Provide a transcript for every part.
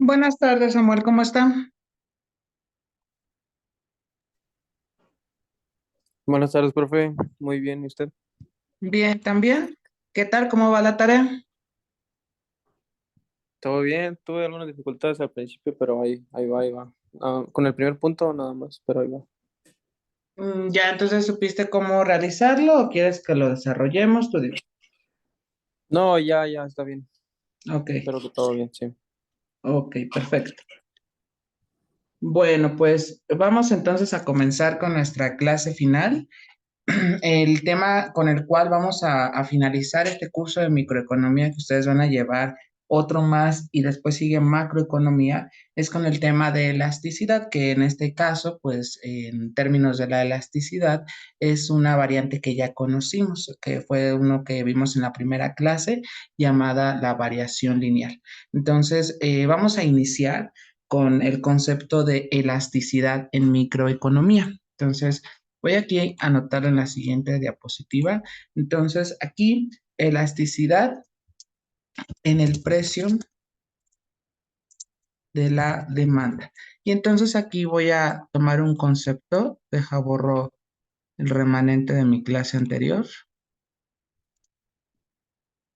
Buenas tardes, Samuel, ¿cómo está? Buenas tardes, profe. Muy bien, ¿y usted? Bien, también. ¿Qué tal? ¿Cómo va la tarea? Todo bien, tuve algunas dificultades al principio, pero ahí va, ahí va. Con el primer punto nada más, pero ahí va. ¿Ya entonces supiste cómo realizarlo o quieres que lo desarrollemos? Tú dime. No, ya, está bien. Ok, Espero que todo bien, sí. ok, perfecto. Bueno, pues vamos entonces a comenzar con nuestra clase final. El tema con el cual vamos a finalizar este curso de microeconomía que ustedes van a llevar otro más y después sigue macroeconomía, es con el tema de elasticidad, que en este caso, pues en términos de la elasticidad, es una variante que ya conocimos, que fue uno que vimos en la primera clase llamada la variación lineal. Entonces, vamos a iniciar con el concepto de elasticidad en microeconomía. Entonces, voy aquí a anotar en la siguiente diapositiva. Entonces, aquí elasticidad en el precio de la demanda. Y entonces aquí voy a tomar un concepto, deja borro el remanente de mi clase anterior.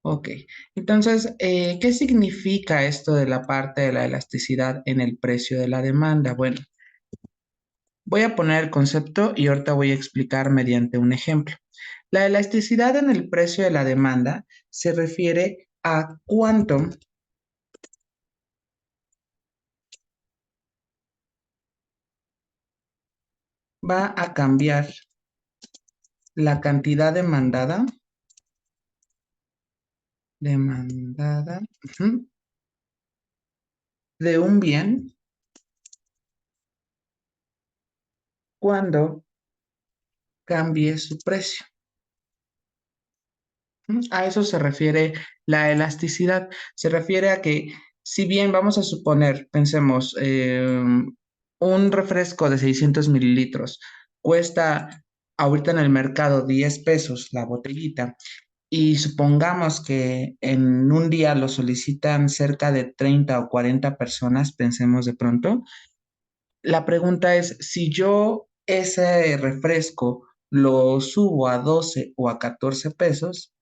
Ok, entonces, ¿qué significa esto de la parte de la elasticidad en el precio de la demanda? Bueno, voy a poner el concepto y ahorita voy a explicar mediante un ejemplo. La elasticidad en el precio de la demanda se refiere a cuánto va a cambiar la cantidad demandada de un bien cuando cambie su precio. A eso se refiere la elasticidad. Se refiere a que si bien vamos a suponer, pensemos, un refresco de 600 mililitros cuesta ahorita en el mercado 10 pesos la botellita y supongamos que en un día lo solicitan cerca de 30 o 40 personas, pensemos de pronto, la pregunta es, si yo ese refresco lo subo a 12 o a 14 pesos,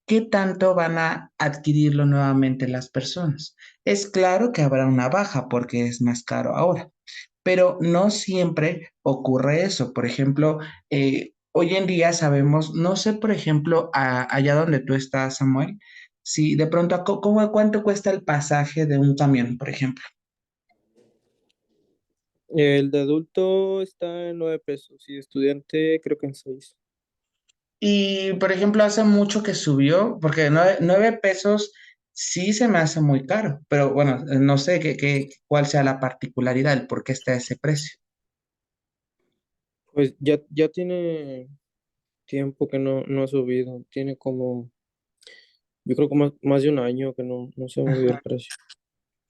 ¿qué tanto van a adquirirlo nuevamente las personas? Es claro que habrá una baja porque es más caro ahora, pero no siempre ocurre eso. Por ejemplo, hoy en día sabemos, no sé, por ejemplo, allá donde tú estás, Samuel, si de pronto, ¿cuánto cuesta el pasaje de un camión, por ejemplo? El de adulto está en 9 pesos y estudiante creo que en 6. Y, por ejemplo, hace mucho que subió, porque 9 pesos sí se me hace muy caro, pero bueno, no sé cuál sea la particularidad, el por qué está ese precio. Pues ya tiene tiempo que no ha subido. Tiene como, yo creo que más de un año que no se ha movido el Ajá. precio.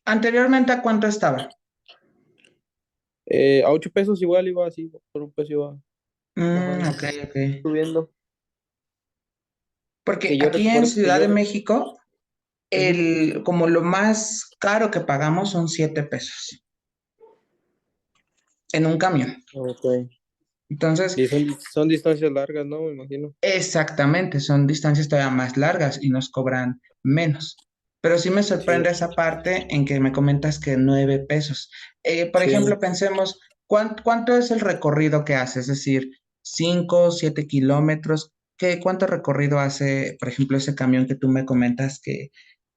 Anteriormente, ¿a cuánto estaba? A 8 pesos igual iba así, por un peso iba bajando, Ok, ok. subiendo. Porque Que yo aquí en recuerdo, que Ciudad yo de re- México, Ujú. como lo más caro que pagamos son 7 pesos en un camión. Ok. Entonces, Y son distancias largas, ¿no? Me imagino. exactamente, son distancias todavía más largas y nos cobran menos. Pero sí me Sí, sorprende esa parte en que me comentas que 9 pesos. Por sí. ejemplo, pensemos, ¿cuánto es el recorrido que hace? Es decir, 5, 7 kilómetros. ¿Cuánto recorrido hace, por ejemplo, ese camión que tú me comentas que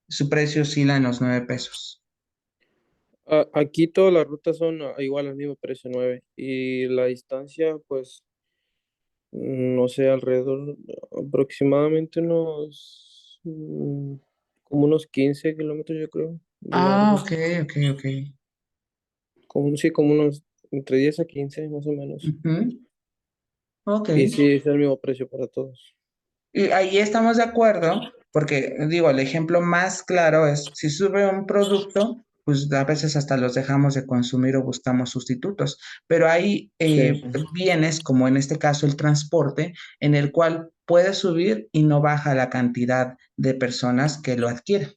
su precio oscila en los 9 pesos? Aquí todas las rutas son igual al mismo precio, 9. Y la distancia, pues, no sé, alrededor, aproximadamente como unos 15 kilómetros, yo creo, de Ah, largo. ok, ok, ok. Sí, como unos entre 10 a 15 más o menos. Ujú. Ok. Y sí, es el mismo precio para todos. Y ahí estamos de acuerdo, porque digo, el ejemplo más claro es, si sube un producto, pues a veces hasta los dejamos de consumir o buscamos sustitutos, pero hay Sí. bienes, como en este caso el transporte, en el cual puede subir y no baja la cantidad de personas que lo adquieren.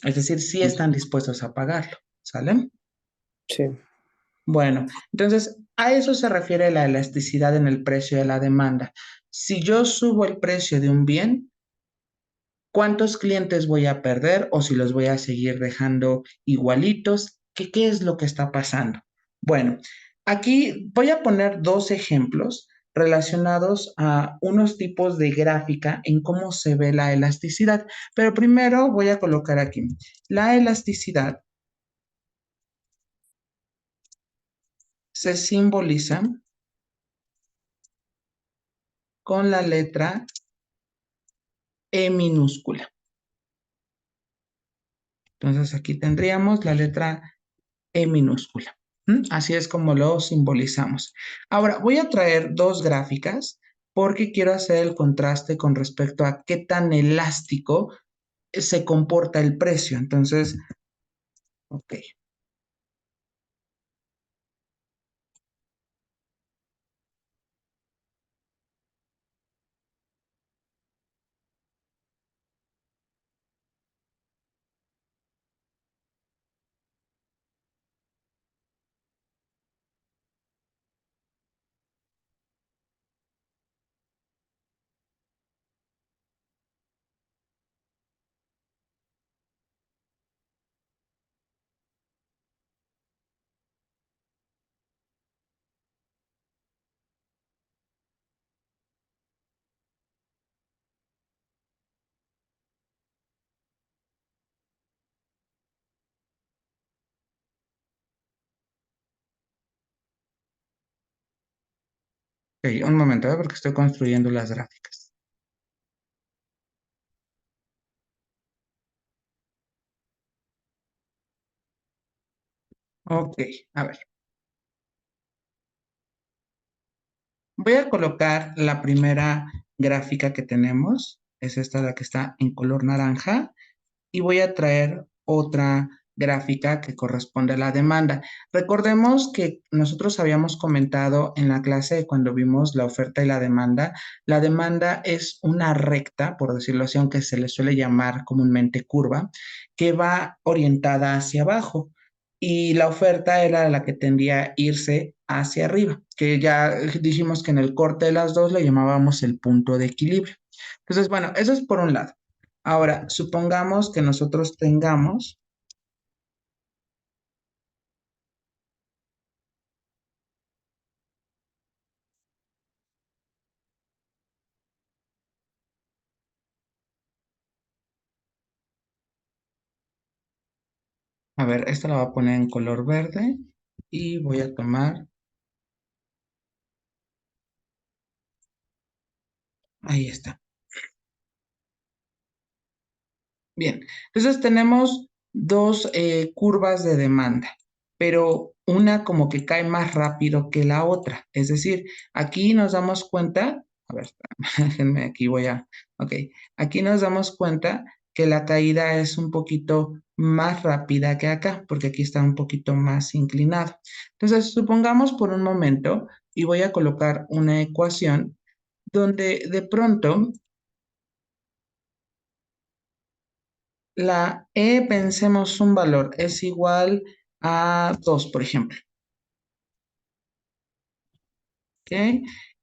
Es decir, sí están dispuestos a pagarlo, ¿sale? Sí. Bueno, entonces a eso se refiere la elasticidad en el precio de la demanda. Si yo subo el precio de un bien, ¿cuántos clientes voy a perder o si los voy a seguir dejando igualitos? ¿Qué es lo que está pasando? Bueno, aquí voy a poner dos ejemplos relacionados a unos tipos de gráfica en cómo se ve la elasticidad. Pero primero voy a colocar aquí. La elasticidad se simboliza con la letra E minúscula. Entonces aquí tendríamos la letra E minúscula. Así es como lo simbolizamos. Ahora voy a traer dos gráficas porque quiero hacer el contraste con respecto a qué tan elástico se comporta el precio. Entonces, ok. Ok, un momento, porque estoy construyendo las gráficas. Ok, a ver. Voy a colocar la primera gráfica que tenemos. Es esta la que está en color naranja. Y voy a traer otra gráfica que corresponde a la demanda. Recordemos que nosotros habíamos comentado en la clase cuando vimos la oferta y la demanda. La demanda es una recta, por decirlo así, aunque se le suele llamar comúnmente curva, que va orientada hacia abajo. Y la oferta era la que tendía a irse hacia arriba, que ya dijimos que en el corte de las dos le llamábamos el punto de equilibrio. Entonces, bueno, eso es por un lado. Ahora, supongamos que nosotros tengamos, a ver, esta la voy a poner en color verde y voy a tomar, ahí está. Bien, entonces tenemos dos curvas de demanda, pero una como que cae más rápido que la otra. Es decir, aquí nos damos cuenta, a ver, déjenme, aquí voy a, ok, aquí nos damos cuenta que la caída es un poquito más rápida que acá, porque aquí está un poquito más inclinado. Entonces, supongamos por un momento, y voy a colocar una ecuación donde de pronto la E, pensemos un valor, es igual a 2, por ejemplo. ¿Ok?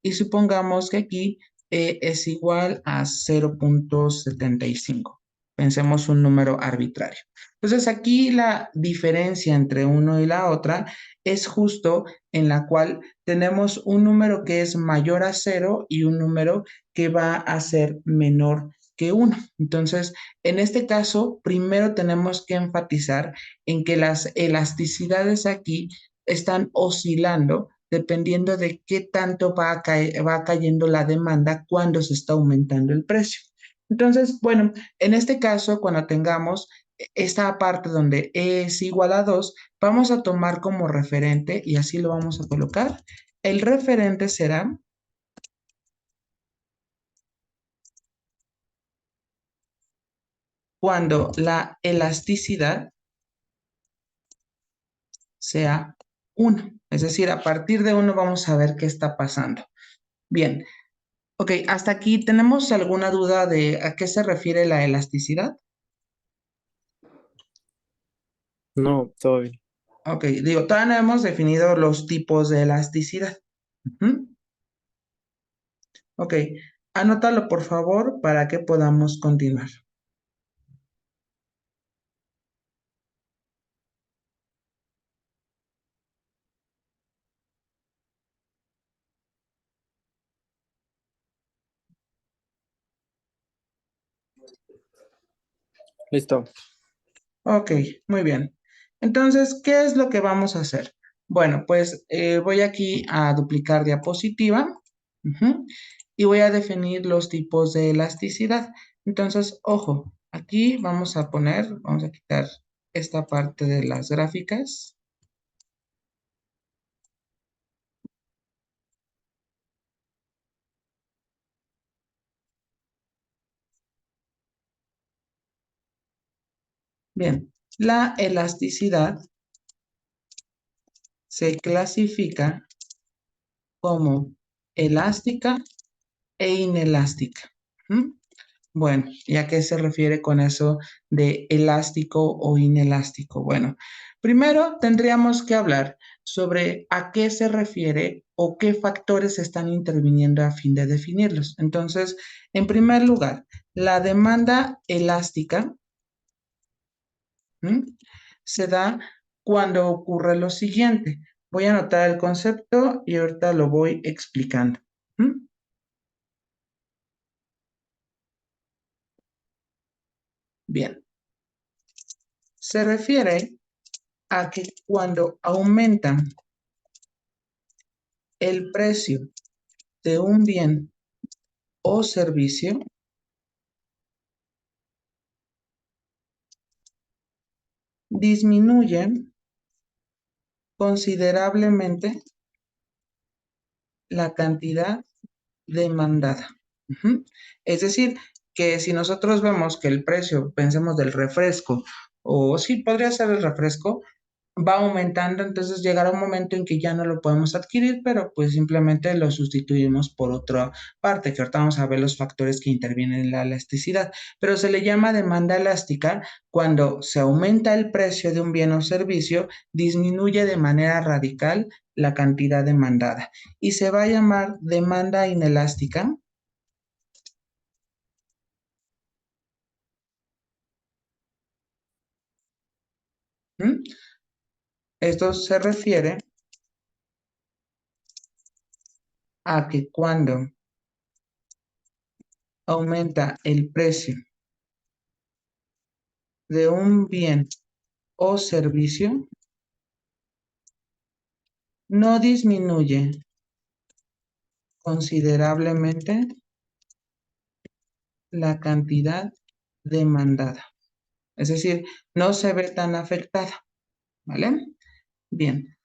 Y supongamos que aquí E es igual a 0,75. Pensemos un número arbitrario. Entonces aquí la diferencia entre uno y la otra es justo en la cual tenemos un número que es mayor a 0 y un número que va a ser menor que 1. Entonces, en este caso, primero tenemos que enfatizar en que las elasticidades aquí están oscilando dependiendo de qué tanto va cayendo la demanda cuando se está aumentando el precio. Entonces, bueno, en este caso, cuando tengamos esta parte donde E es igual a 2, vamos a tomar como referente, y así lo vamos a colocar. El referente será cuando la elasticidad sea 1. Es decir, a partir de 1 vamos a ver qué está pasando. Bien, ok, hasta aquí, ¿tenemos alguna duda de a qué se refiere la elasticidad? No, todo bien. Ok, digo, todavía no hemos definido los tipos de elasticidad. Ujú. Ok, anótalo por favor para que podamos continuar. Listo. Ok, muy bien. Entonces, ¿qué es lo que vamos a hacer? Bueno, pues voy aquí a duplicar diapositiva, ujú, y voy a definir los tipos de elasticidad. Entonces, ojo, aquí vamos a quitar esta parte de las gráficas. Bien, la elasticidad se clasifica como elástica e inelástica. ¿Mm? Bueno, ¿y a qué se refiere con eso de elástico o inelástico? Bueno, primero tendríamos que hablar sobre a qué se refiere o qué factores están interviniendo a fin de definirlos. Entonces, en primer lugar, la demanda elástica, ¿m? Se da cuando ocurre lo siguiente. Voy a anotar el concepto y ahorita lo voy explicando. ¿M? Bien, se refiere a que cuando aumenta el precio de un bien o servicio, disminuye considerablemente la cantidad demandada. Ujú. Es decir, que si nosotros vemos que el precio, pensemos del refresco, o sí, podría ser el refresco, va aumentando, entonces llegará un momento en que ya no lo podemos adquirir, pero pues simplemente lo sustituimos por otra parte, que ahorita vamos a ver los factores que intervienen en la elasticidad, pero se le llama demanda elástica cuando se aumenta el precio de un bien o servicio, disminuye de manera radical la cantidad demandada y se va a llamar demanda inelástica. ¿Mm? Esto se refiere a que cuando aumenta el precio de un bien o servicio, no disminuye considerablemente la cantidad demandada. Es decir, no se ve tan afectada, ¿vale? Bien,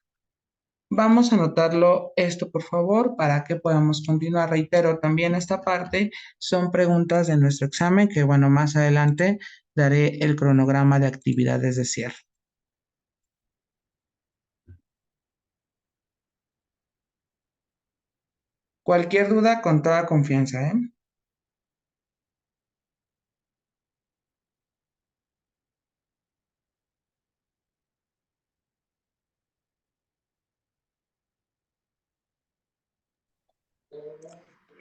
vamos a anotarlo esto, por favor, para que podamos continuar. Reitero, también esta parte son preguntas de nuestro examen que, bueno, más adelante daré el cronograma de actividades de cierre. Cualquier duda, con toda confianza, ¿eh?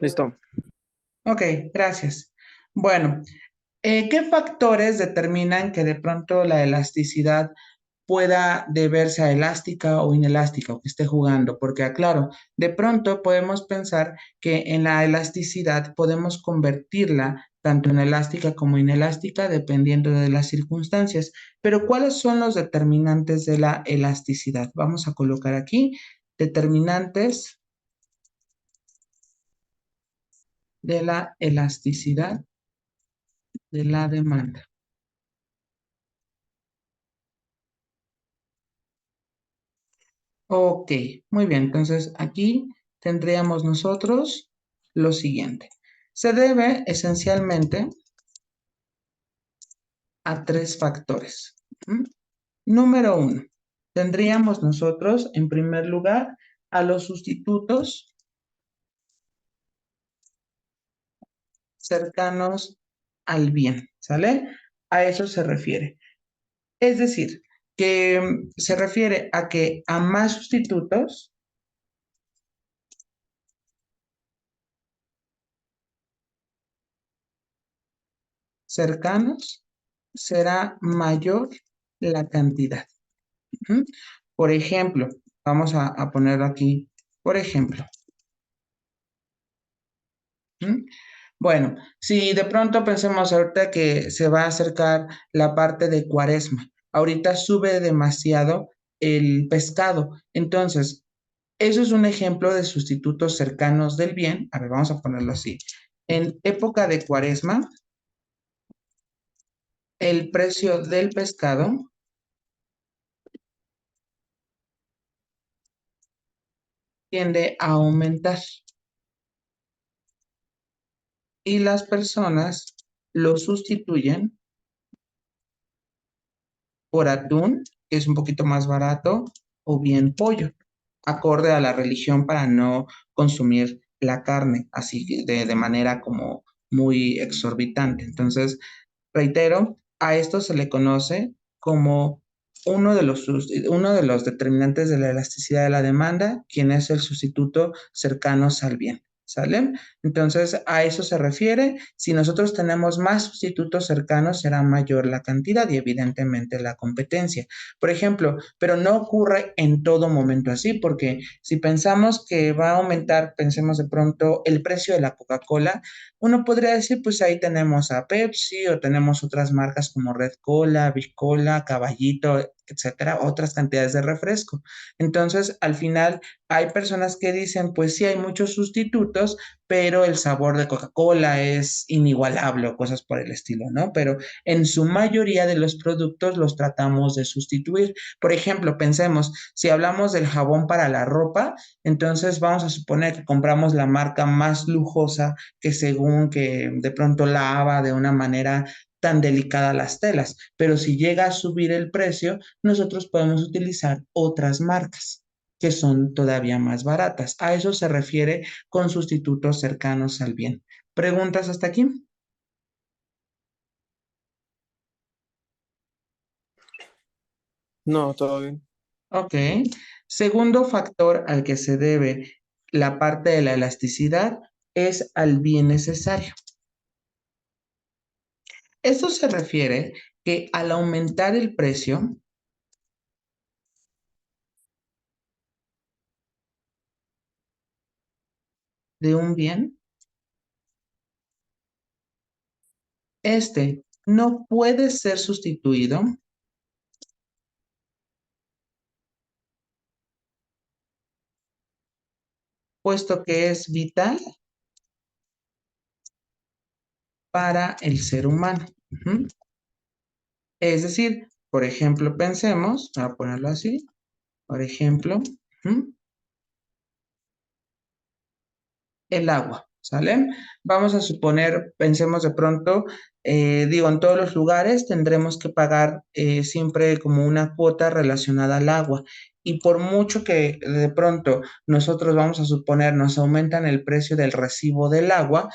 Listo. Ok, gracias. Bueno, ¿qué factores determinan que de pronto la elasticidad pueda deberse a elástica o inelástica o que esté jugando? Porque, aclaro, de pronto podemos pensar que en la elasticidad podemos convertirla tanto en elástica como inelástica dependiendo de las circunstancias. Pero, ¿cuáles son los determinantes de la elasticidad? Vamos a colocar aquí determinantes de la elasticidad de la demanda. Ok, muy bien. Entonces aquí tendríamos nosotros lo siguiente. Se debe esencialmente a tres factores. ¿Mm? Número uno, tendríamos nosotros en primer lugar a los sustitutos cercanos al bien, ¿sale? A eso se refiere. Es decir, que se refiere a que a más sustitutos cercanos será mayor la cantidad. ¿Mm? Por ejemplo, vamos a ponerlo aquí, por ejemplo. ¿Mm? Bueno, si de pronto pensemos ahorita que se va a acercar la parte de Cuaresma, ahorita sube demasiado el pescado, entonces eso es un ejemplo de sustitutos cercanos del bien. A ver, vamos a ponerlo así. En época de Cuaresma, el precio del pescado tiende a aumentar y las personas lo sustituyen por atún, que es un poquito más barato, o bien pollo, acorde a la religión para no consumir la carne así de manera como muy exorbitante. Entonces, reitero, a esto se le conoce como uno de los determinantes de la elasticidad de la demanda, quien es el sustituto cercanos al bien. ¿Sale? Entonces, a eso se refiere. Si nosotros tenemos más sustitutos cercanos, será mayor la cantidad y evidentemente la competencia. Por ejemplo, pero no ocurre en todo momento así, porque si pensamos que va a aumentar, pensemos de pronto el precio de la Coca-Cola, uno podría decir, pues ahí tenemos a Pepsi o tenemos otras marcas como Red Cola, Big Cola, Caballito, etcétera, otras cantidades de refresco. Entonces, al final, hay personas que dicen, pues sí, hay muchos sustitutos, pero el sabor de Coca-Cola es inigualable o cosas por el estilo, ¿no? Pero en su mayoría de los productos los tratamos de sustituir. Por ejemplo, pensemos, si hablamos del jabón para la ropa, entonces vamos a suponer que compramos la marca más lujosa que según que de pronto lava de una manera tan delicada las telas, pero si llega a subir el precio, nosotros podemos utilizar otras marcas que son todavía más baratas. A eso se refiere con sustitutos cercanos al bien. ¿Preguntas hasta aquí? No, todo bien. Ok. Segundo factor al que se debe la parte de la elasticidad es al bien necesario. Esto se refiere que al aumentar el precio de un bien, este no puede ser sustituido, puesto que es vital para el ser humano. Ujú. Es decir, por ejemplo, pensemos, voy a ponerlo así, por ejemplo, ujú, el agua, ¿sale? Vamos a suponer, pensemos de pronto, digo, en todos los lugares tendremos que pagar siempre como una cuota relacionada al agua. Y por mucho que de pronto nosotros vamos a suponer nos aumentan el precio del recibo del agua,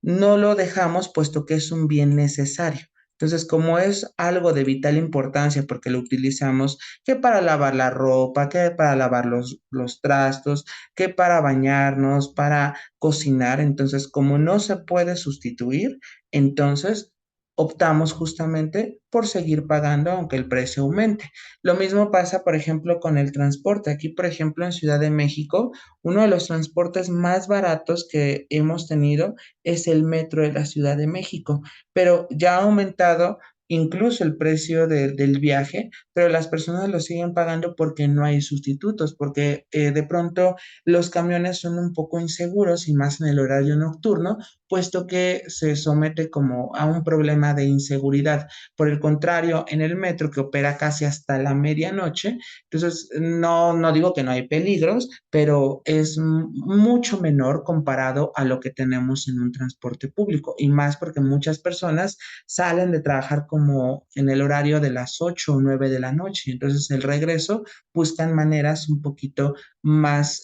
no lo dejamos puesto que es un bien necesario. Entonces, como es algo de vital importancia porque lo utilizamos que para lavar la ropa, que para lavar los trastos, que para bañarnos, para cocinar, entonces como no se puede sustituir, entonces optamos justamente por seguir pagando aunque el precio aumente. Lo mismo pasa, por ejemplo, con el transporte. Aquí, por ejemplo, en Ciudad de México, uno de los transportes más baratos que hemos tenido es el metro de la Ciudad de México, pero ya ha aumentado incluso el precio del viaje, pero las personas lo siguen pagando porque no hay sustitutos, porque de pronto los camiones son un poco inseguros y más en el horario nocturno, puesto que se somete como a un problema de inseguridad. Por el contrario, en el metro que opera casi hasta la medianoche, entonces no digo que no hay peligros, pero es mucho menor comparado a lo que tenemos en un transporte público y más porque muchas personas salen de trabajar como en el horario de las 8 o 9 de la noche, entonces el regreso buscan maneras un poquito más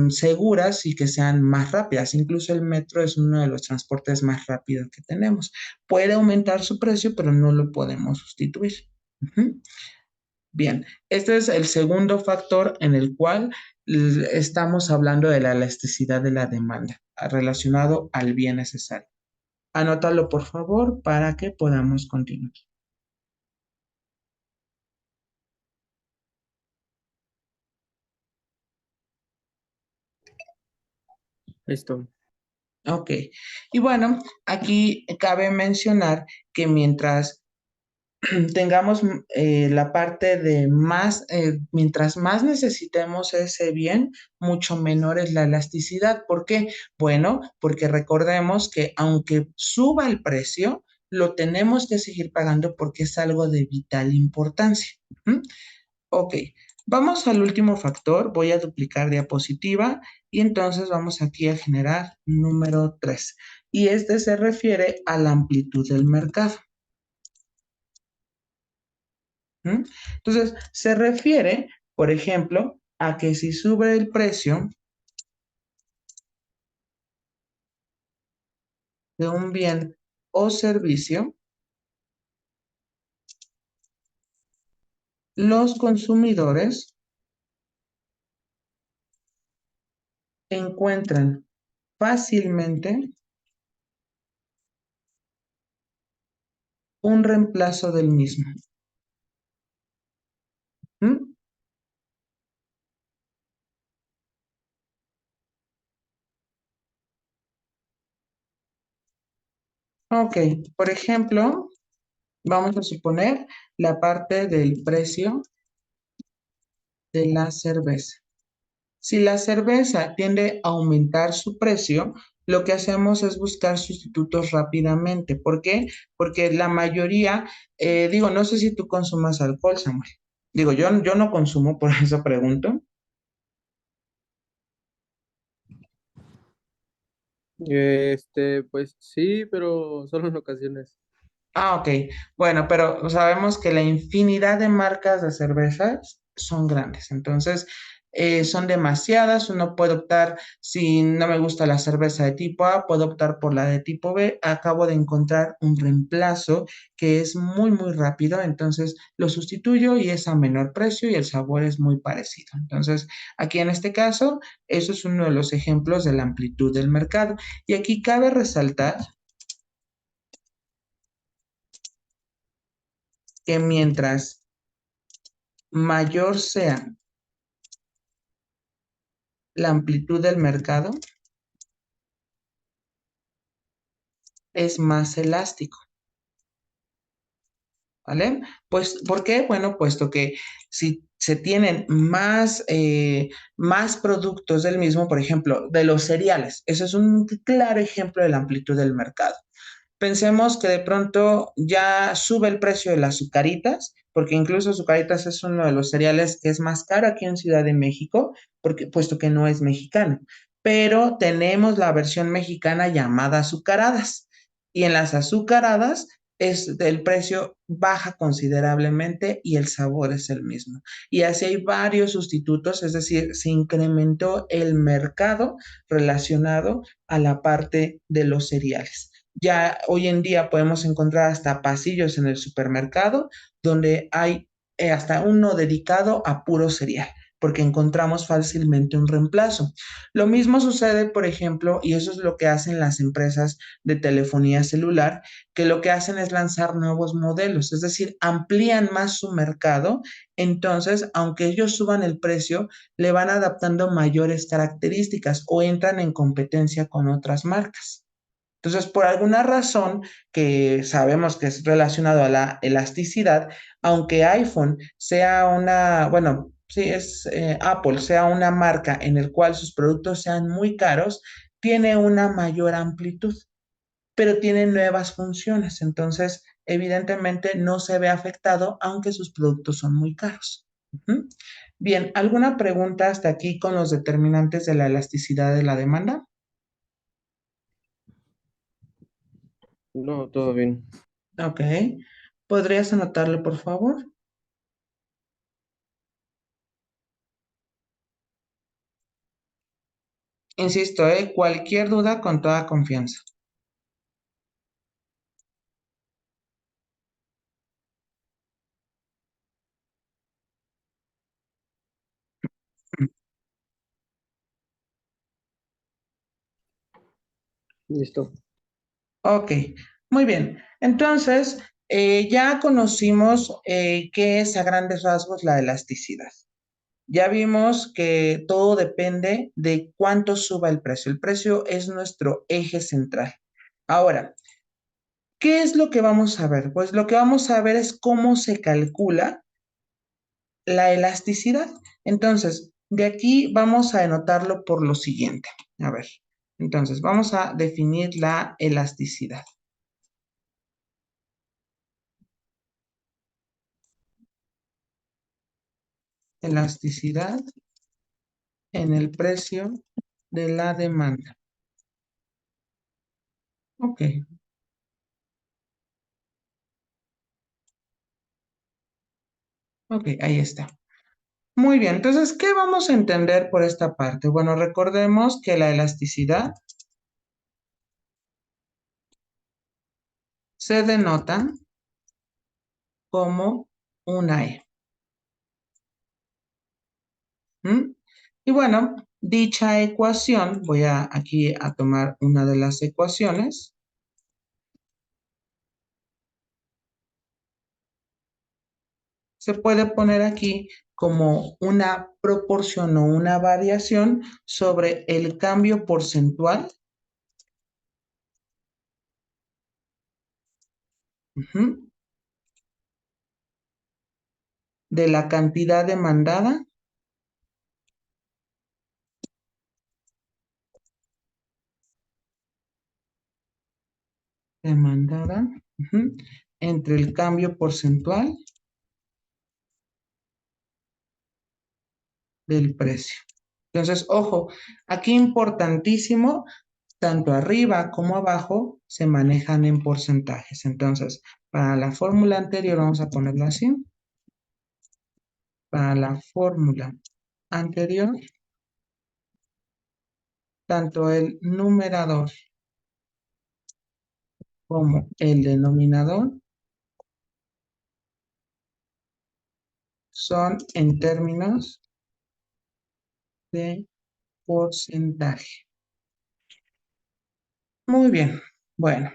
seguras y que sean más rápidas. Incluso el metro es uno de los transportes más rápidos que tenemos. Puede aumentar su precio, pero no lo podemos sustituir. Ujú. Bien, este es el segundo factor en el cual estamos hablando de la elasticidad de la demanda relacionado al bien necesario. Anótalo, por favor, para que podamos continuar. Listo. Ok. Y bueno, aquí cabe mencionar que mientras tengamos la parte de más, mientras más necesitemos ese bien, mucho menor es la elasticidad. ¿Por qué? Bueno, porque recordemos que aunque suba el precio, lo tenemos que seguir pagando porque es algo de vital importancia. ¿Mm? Ok, vamos al último factor. Voy a duplicar diapositiva y entonces vamos aquí a generar número 3. Y este se refiere a la amplitud del mercado. ¿Mm? Entonces, se refiere, por ejemplo, a que si sube el precio de un bien o servicio, los consumidores encuentran fácilmente un reemplazo del mismo. ¿Mm? Ok, por ejemplo, vamos a suponer la parte del precio de la cerveza. Si la cerveza tiende a aumentar su precio, lo que hacemos es buscar sustitutos rápidamente. ¿Por qué? Porque la mayoría, digo, no sé si tú consumas alcohol, Samuel. Digo, yo no consumo, por eso pregunto. Pues sí, pero solo en ocasiones. Ah, ok. Bueno, pero sabemos que la infinidad de marcas de cervezas son grandes, entonces son demasiadas. Uno puede optar, si no me gusta la cerveza de tipo A, puedo optar por la de tipo B. Acabo de encontrar un reemplazo que es muy, muy rápido, entonces lo sustituyo y es a menor precio y el sabor es muy parecido. Entonces, aquí en este caso, eso es uno de los ejemplos de la amplitud del mercado. Y aquí cabe resaltar que mientras mayor sea la amplitud del mercado, es más elástico, ¿vale? Pues, ¿por qué? Bueno, puesto que si se tienen más productos del mismo, por ejemplo, de los cereales, eso es un claro ejemplo de la amplitud del mercado. Pensemos que de pronto ya sube el precio de las azucaritas, porque incluso azucaritas es uno de los cereales que es más caro aquí en Ciudad de México, porque, puesto que no es mexicano. Pero tenemos la versión mexicana llamada azucaradas. Y en las azucaradas el precio baja considerablemente y el sabor es el mismo. Y así hay varios sustitutos, es decir, se incrementó el mercado relacionado a la parte de los cereales. Ya hoy en día podemos encontrar hasta pasillos en el supermercado donde hay hasta uno dedicado a puro cereal, porque encontramos fácilmente un reemplazo. Lo mismo sucede, por ejemplo, y eso es lo que hacen las empresas de telefonía celular, que lo que hacen es lanzar nuevos modelos, es decir, amplían más su mercado. Entonces, aunque ellos suban el precio, le van adaptando mayores características o entran en competencia con otras marcas. Entonces, por alguna razón que sabemos que es relacionado a la elasticidad, aunque iPhone sea una, bueno, sí es Apple, sea una marca en el cual sus productos sean muy caros, tiene una mayor amplitud, pero tiene nuevas funciones. Entonces, evidentemente no se ve afectado, aunque sus productos son muy caros. Ujú. Bien, ¿alguna pregunta hasta aquí con los determinantes de la elasticidad de la demanda? No, todo bien. Ok. ¿Podrías anotarlo, por favor? Insisto, cualquier duda con toda confianza. Listo. Ok, muy bien. Entonces, ya conocimos qué es a grandes rasgos la elasticidad. Ya vimos que todo depende de cuánto suba el precio. El precio es nuestro eje central. Ahora, ¿qué es lo que vamos a ver? Pues lo que vamos a ver es cómo se calcula la elasticidad. Entonces, de aquí vamos a anotarlo por lo siguiente. A ver, entonces vamos a definir la elasticidad. Elasticidad en el precio de la demanda. Ok, ok, ahí está. Muy bien, entonces, ¿qué vamos a entender por esta parte? Bueno, recordemos que la elasticidad se denota como una E. ¿Mm? Y bueno, dicha ecuación, voy a aquí a tomar una de las ecuaciones, se puede poner aquí como una proporción o una variación sobre el cambio porcentual, ujú, de la cantidad demandada, ujú, entre el cambio porcentual del precio. Entonces, ojo, aquí importantísimo, tanto arriba como abajo se manejan en porcentajes. Entonces, para la fórmula anterior, vamos a ponerlo así. Para la fórmula anterior, tanto el numerador como el denominador son en términos de porcentaje. Muy bien. Bueno,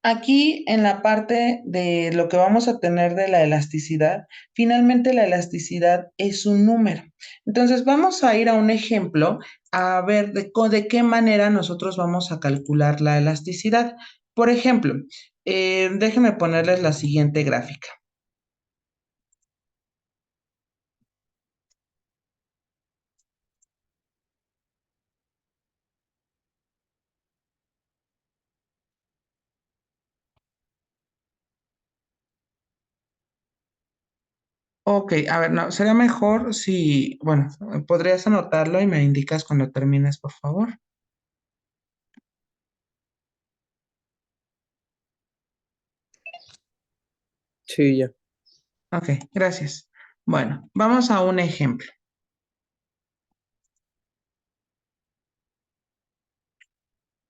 aquí en la parte de lo que vamos a tener de la elasticidad, finalmente la elasticidad es un número. Entonces vamos a ir a un ejemplo a ver de qué manera nosotros vamos a calcular la elasticidad. Por ejemplo, déjenme ponerles la siguiente gráfica. Ok, a ver, no, sería mejor si, bueno, podrías anotarlo y me indicas cuando termines, por favor. Sí, ya. Ok, gracias. Bueno, vamos a un ejemplo.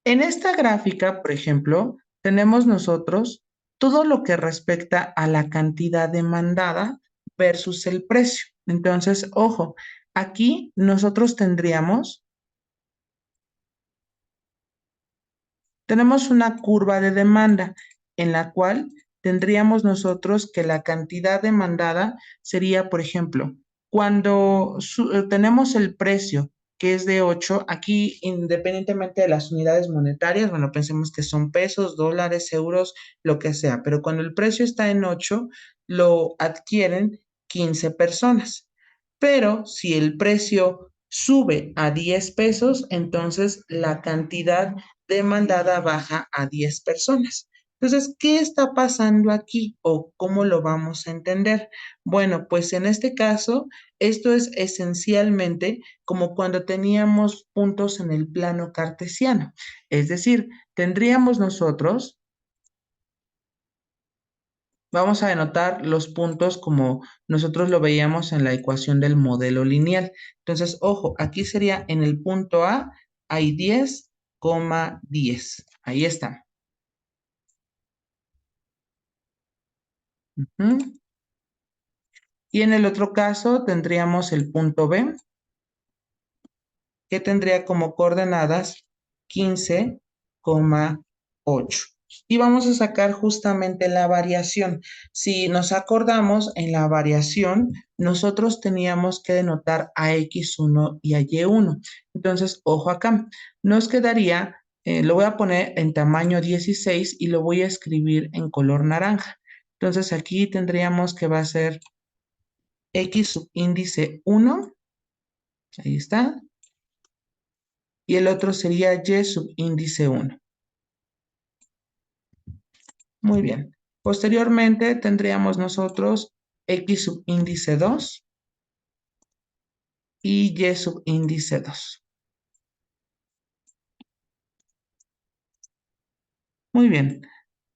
En esta gráfica, por ejemplo, tenemos nosotros todo lo que respecta a la cantidad demandada versus el precio. Entonces, ojo, aquí nosotros tenemos una curva de demanda en la cual tendríamos nosotros que la cantidad demandada sería, por ejemplo, cuando tenemos el precio que es de 8 aquí independientemente de las unidades monetarias, bueno, pensemos que son pesos, dólares, euros, lo que sea, pero cuando el precio está en 8 lo adquieren 15 personas. Pero si el precio sube a 10 pesos, entonces la cantidad demandada baja a 10 personas. Entonces, ¿qué está pasando aquí o cómo lo vamos a entender? Bueno, pues en este caso, esto es esencialmente como cuando teníamos puntos en el plano cartesiano. Es decir, tendríamos nosotros, vamos a denotar los puntos como nosotros lo veíamos en la ecuación del modelo lineal. Entonces, ojo, aquí sería en el punto A, hay 10,10. Ahí está. Ujú. Y en el otro caso tendríamos el punto B, que tendría como coordenadas 15,8. Y vamos a sacar justamente la variación. Si nos acordamos, en la variación, nosotros teníamos que denotar a X1 y a Y1. Entonces, ojo acá, nos quedaría, lo voy a poner en tamaño 16 y lo voy a escribir en color naranja. Entonces, aquí tendríamos que va a ser X subíndice 1, ahí está, y el otro sería Y subíndice 1. Muy bien. Posteriormente tendríamos nosotros X subíndice 2 y Y subíndice 2. Muy bien.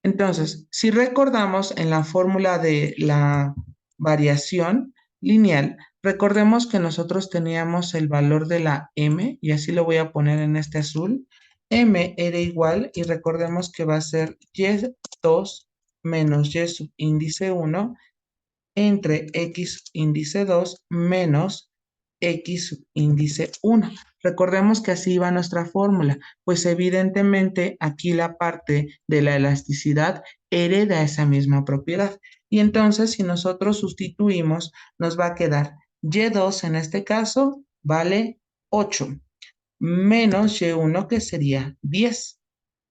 Entonces, si recordamos en la fórmula de la variación lineal, recordemos que nosotros teníamos el valor de la m, y así lo voy a poner en este azul. M era igual, y recordemos que va a ser y2 menos y subíndice 1 entre x índice 2 menos x índice 1. Recordemos que así va nuestra fórmula, pues evidentemente aquí la parte de la elasticidad hereda esa misma propiedad. Y entonces si nosotros sustituimos, nos va a quedar y2 en este caso vale 8 menos y1 que sería 10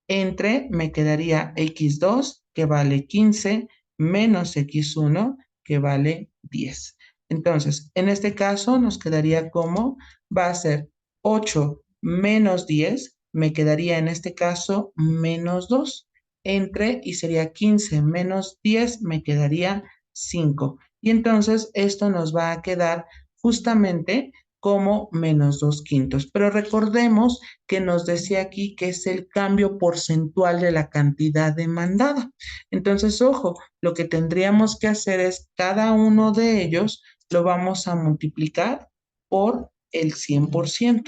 entre me quedaría x2 que vale 15 menos x1 que vale 10. Entonces, en este caso nos quedaría como va a ser 8 menos 10, me quedaría en este caso menos 2 entre y sería 15 menos 10, me quedaría 5. Y entonces esto nos va a quedar justamente como menos 2 quintos. Pero recordemos que nos decía aquí que es el cambio porcentual de la cantidad demandada. Entonces, ojo, lo que tendríamos que hacer es cada uno de ellos lo vamos a multiplicar por el 100%.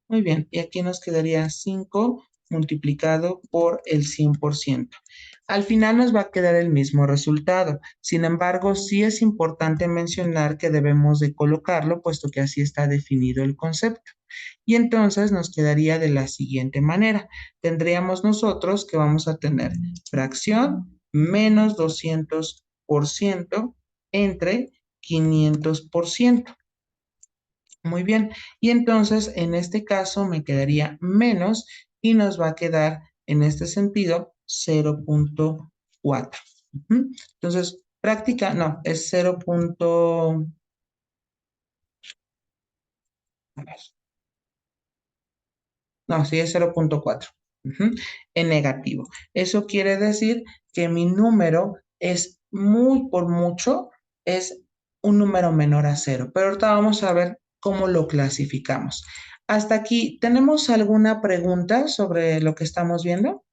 Muy bien, y aquí nos quedaría 5 multiplicado por el 100%. Al final nos va a quedar el mismo resultado. Sin embargo, sí es importante mencionar que debemos de colocarlo, puesto que así está definido el concepto. Y entonces nos quedaría de la siguiente manera. Tendríamos nosotros que vamos a tener fracción menos 200% entre 500%. Muy bien. Y entonces en este caso me quedaría menos y nos va a quedar en este sentido 0,4. Entonces, práctica, no, es 0. A ver, no, sí es 0,4. En negativo. Eso quiere decir que mi número es muy por mucho, es un número menor a 0. Pero ahorita vamos a ver cómo lo clasificamos. Hasta aquí, ¿tenemos alguna pregunta sobre lo que estamos viendo?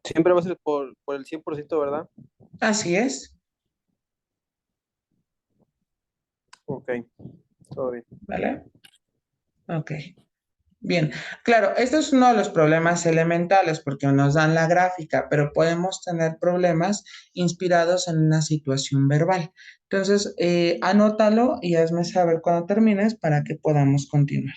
Siempre va a ser por el 100%, ¿verdad? Así es, Ok, todo bien. ¿vale? Ok. Bien, claro, este es uno de los problemas elementales porque nos dan la gráfica, pero podemos tener problemas inspirados en una situación verbal. Entonces, anótalo y hazme saber cuando termines para que podamos continuar.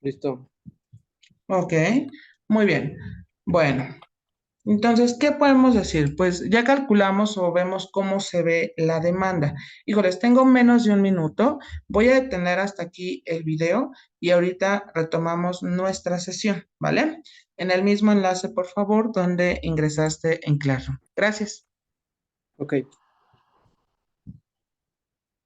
Listo. Ok, muy bien. Bueno, entonces, ¿qué podemos decir? Pues ya calculamos o vemos cómo se ve la demanda. Híjoles, tengo menos de un minuto. Voy a detener hasta aquí el video y ahorita retomamos nuestra sesión, ¿vale? En el mismo enlace, por favor, donde ingresaste en Classroom. Gracias. Ok.